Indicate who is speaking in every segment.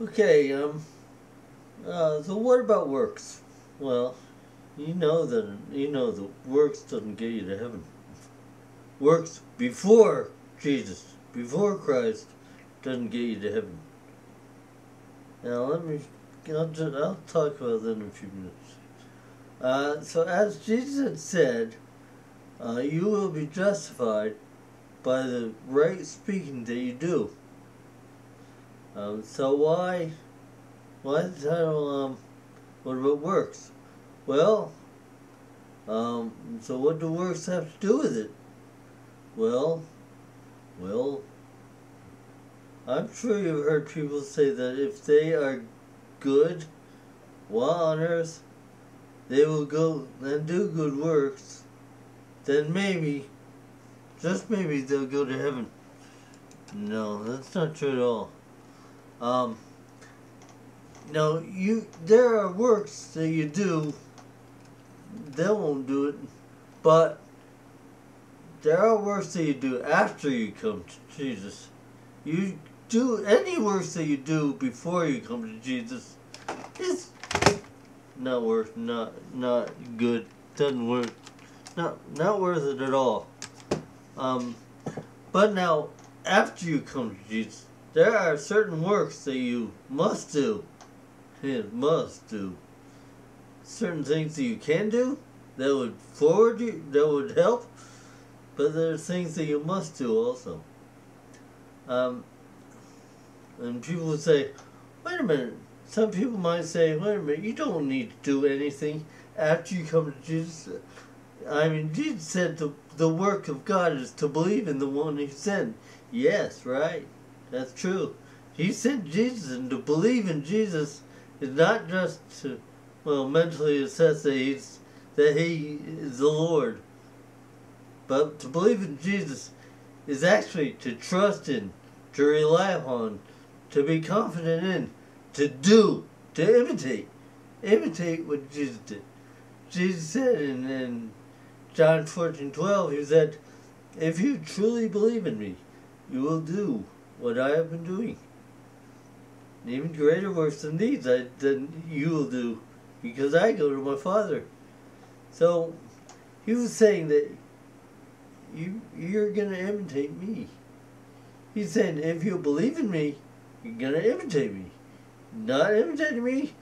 Speaker 1: Okay, so what about works? Well, you know that works doesn't get you to heaven. Works before Jesus, before Christ, doesn't get you to heaven. Now I'll talk about that in a few minutes. So as Jesus had said, you will be justified by the right speaking that you do. So why the title, what about works? Well, so what do works have to do with it? Well, I'm sure you've heard people say that if they are good while on earth, they will go and do good works, then maybe, just maybe, they'll go to heaven. No, that's not true at all. No, there are works that you do that won't do it, but there are works that you do after you come to Jesus. You do any works that you do before you come to Jesus is not worth, not good, doesn't work, not worth it at all. But now after you come to Jesus, there are certain works that you must do. Must do. Certain things that you can do that would forward you, that would help, but there are things that you must do also. And people would say, wait a minute. Some people might say, wait a minute, you don't need to do anything after you come to Jesus. I mean, Jesus said the work of God is to believe in the one He sent. Yes, right. That's true. He sent Jesus, and to believe in Jesus is not just to, mentally assess that He is the Lord. But to believe in Jesus is actually to trust in, to rely upon, to be confident in, to do, to imitate. Imitate what Jesus did. Jesus said in John 14:12, He said, if you truly believe in me, you will do what I have been doing. Even greater works than these than you will do, because I go to my Father. So He was saying that you're going to imitate me. He's saying if you believe in me, you're going to imitate me. Not imitating me,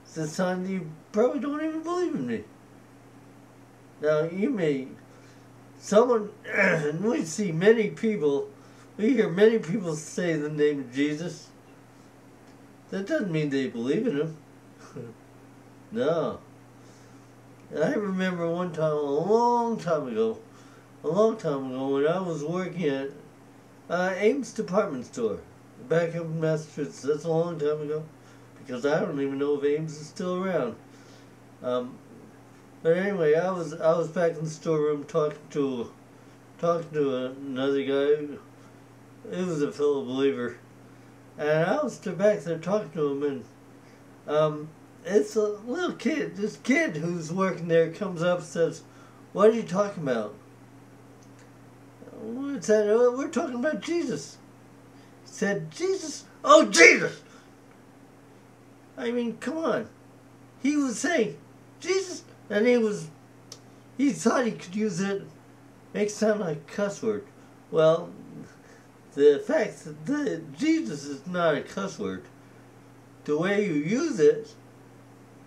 Speaker 1: it's a sign that you probably don't even believe in me. Now we hear many people say the name of Jesus. That doesn't mean they believe in Him. No. I remember one time, a long time ago, when I was working at Ames department store back up in Massachusetts. That's a long time ago, because I don't even know if Ames is still around. But anyway, I was back in the storeroom talking to another guy. It was a fellow believer, and I was back there talking to him, and it's a little kid. This kid who's working there comes up and says, "What are you talking about?" What's that? "Oh, we're talking about Jesus." He said, "Jesus? Oh, Jesus!" I mean, come on. He was saying, "Jesus," and he thought he could use it, make it sound like a cuss word. Well, the fact that Jesus is not a cuss word, the way you use it,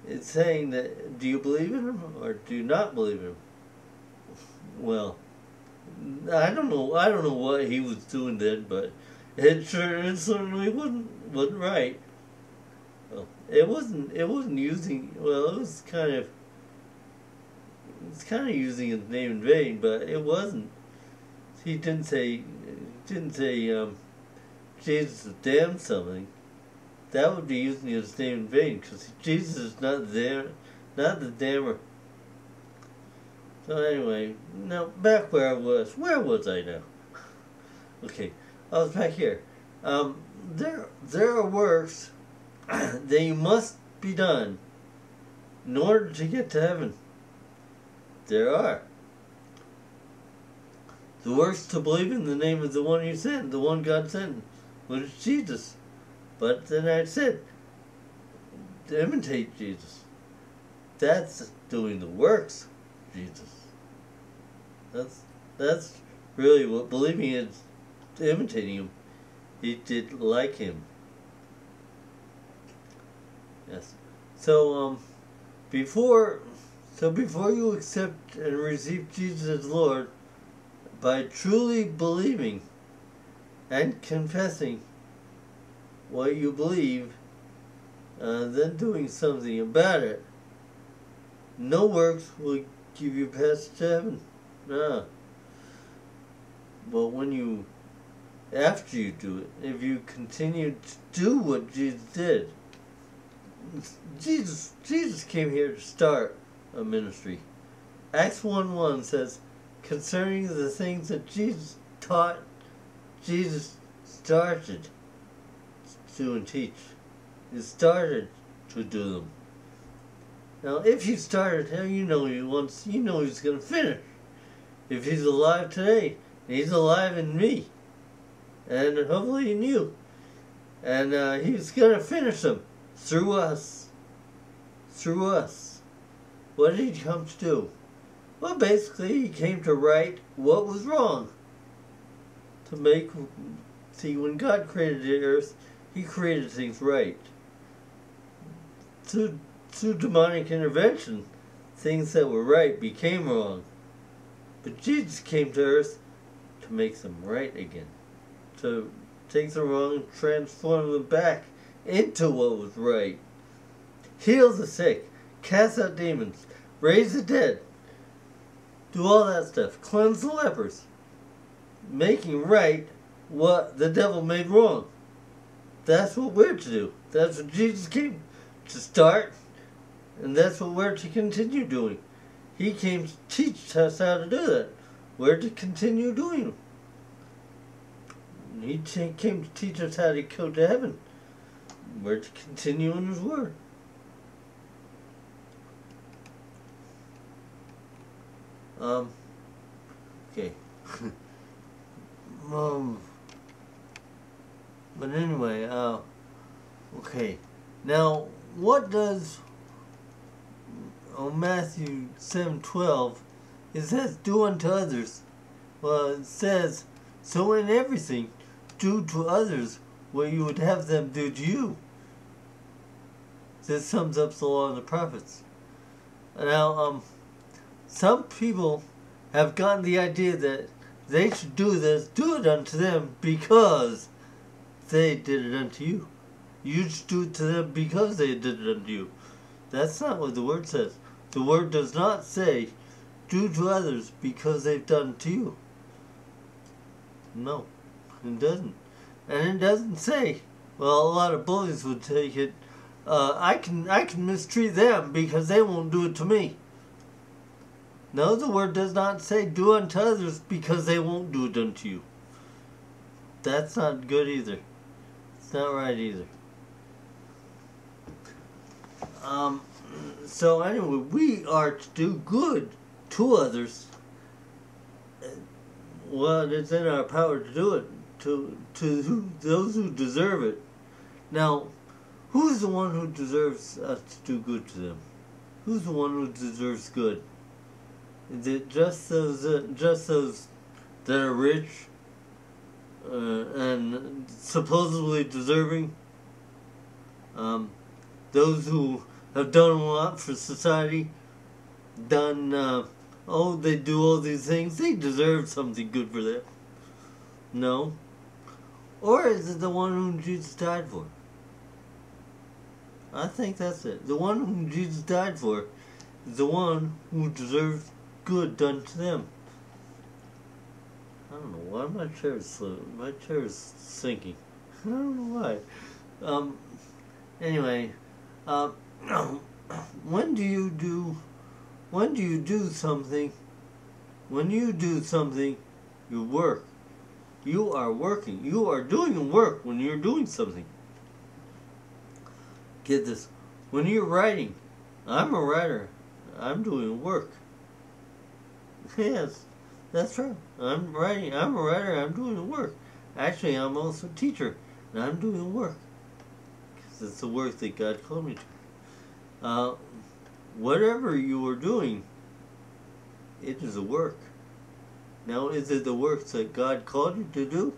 Speaker 1: it's saying that, do you believe in Him or do you not believe in Him? Well, I don't know what he was doing then, but it certainly wasn't right. Well, it wasn't using. Well, it was kind of using His name in vain, but it wasn't. He didn't say Jesus is damn something. That would be using His name in vain, because Jesus is not there, not the damner. So anyway, now back where I was. Where was I now? Okay, I was back here. There are works that you must be done in order to get to heaven. There are. The works to believe in the name of the one you sent, the one God sent, which is Jesus. But then I said, to imitate Jesus. That's doing the works, Jesus. That's really what believing is, imitating him. He did like him. Yes. So before you accept and receive Jesus as Lord, by truly believing and confessing what you believe, then doing something about it, no works will give you passage to heaven. Nah. But after you do it, if you continue to do what Jesus did, Jesus came here to start a ministry. Acts 1:1 says, concerning the things that Jesus taught, Jesus started to teach. He started to do them. Now, if he started, you know he's going to finish. If he's alive today, he's alive in me, and hopefully in you, and he's going to finish them through us. Through us. What did he come to do? Well, basically, he came to right what was wrong. See, when God created the earth, he created things right. Through demonic intervention, things that were right became wrong. But Jesus came to earth to make them right again. To take the wrong and transform them back into what was right. Heal the sick, cast out demons, raise the dead, do all that stuff, cleanse the lepers, making right what the devil made wrong. That's what we're to do. That's what Jesus came to start, and that's what we're to continue doing. He came to teach us how to do that. We're to continue doing it. He came to teach us how to go to heaven. We're to continue in his word. Okay. But anyway, okay. Now, what does Matthew 7:12, it says, do unto others. Well, it says, so in everything, do to others what you would have them do to you. This sums up the law and the prophets. Now, some people have gotten the idea that they should do this, do it unto them because they did it unto you. You should do it to them because they did it unto you. That's not what the word says. The word does not say, do to others because they've done to you. No, it doesn't. And it doesn't say, well, a lot of bullies would take it, I can mistreat them because they won't do it to me. No, the word does not say do unto others because they won't do it unto you. That's not good either. It's not right either. So anyway, we are to do good to others. Well, it's in our power to do it to those who deserve it. Now, who's the one who deserves us to do good to them? Who's the one who deserves good? Is it just those that are rich and supposedly deserving? Those who have done a lot for society, they do all these things, they deserve something good for that. No. Or is it the one whom Jesus died for? I think that's it. The one whom Jesus died for is the one who deserves good done to them. I don't know why my chair is sinking. I don't know why. Anyway, when do you do something? When you do something, you work. You are working. You are doing work when you're doing something. Get this. When you're writing, I'm a writer. I'm doing work. Yes, that's right. I'm writing. I'm a writer. I'm doing work. Actually, I'm also a teacher, and I'm doing work. It's the work that God called me to. Whatever you are doing, it is a work. Now, is it the works that God called you to do?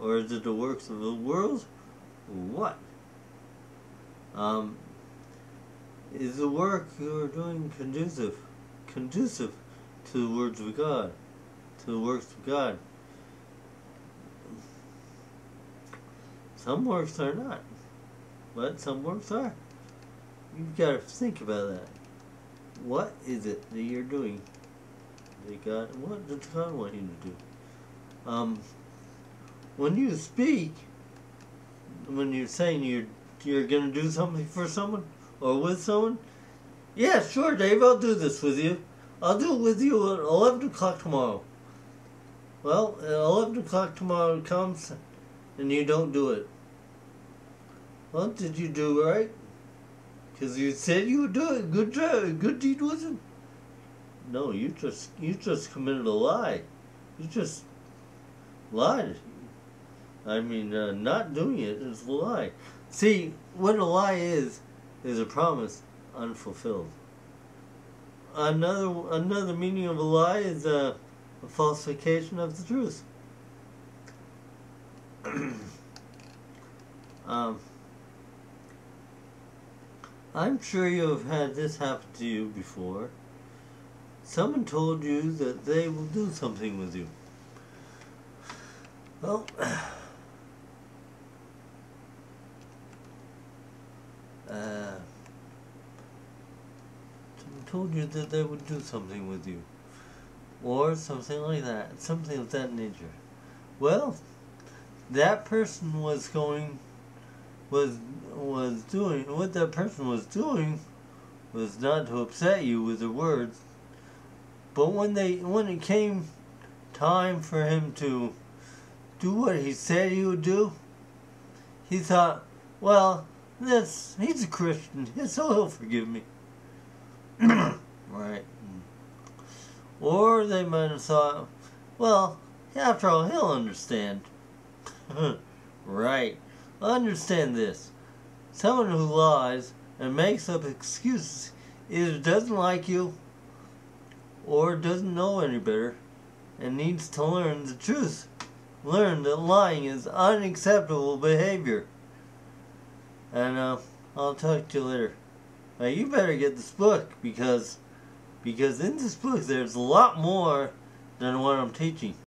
Speaker 1: Or is it the works of the world? What? Is the work you are doing conducive to the words of God, to the works of God? Some works are not, but some works are. You've got to think about that. What is it that you're doing? What does God want you to do? When you speak, when you're saying you're going to do something for someone or with someone, yeah, sure, Dave, I'll do this with you. I'll do it with you at 11 o'clock tomorrow. Well, at 11 o'clock tomorrow comes and you don't do it. Well, did you do it right? Because you said you would do it. Good job. Good deed was it? No, you just committed a lie. You just lied. I mean, not doing it is a lie. See, what a lie is a promise unfulfilled. Another meaning of a lie is a falsification of the truth. I'm sure you have had this happen to you before. Someone told you that they will do something with you. Well, someone told you that they would do something with you, or something like that, something of that nature. Well, that person was doing what that person was doing was not to upset you with their words, but when it came time for him to do what he said he would do, he thought, well, he's a Christian, so he'll forgive me. Right. Or they might have thought, well, after all, he'll understand. Right. Understand this. Someone who lies and makes up excuses either doesn't like you or doesn't know any better and needs to learn the truth. Learn that lying is unacceptable behavior. And I'll talk to you later. Now you better get this book because in this book there's a lot more than what I'm teaching.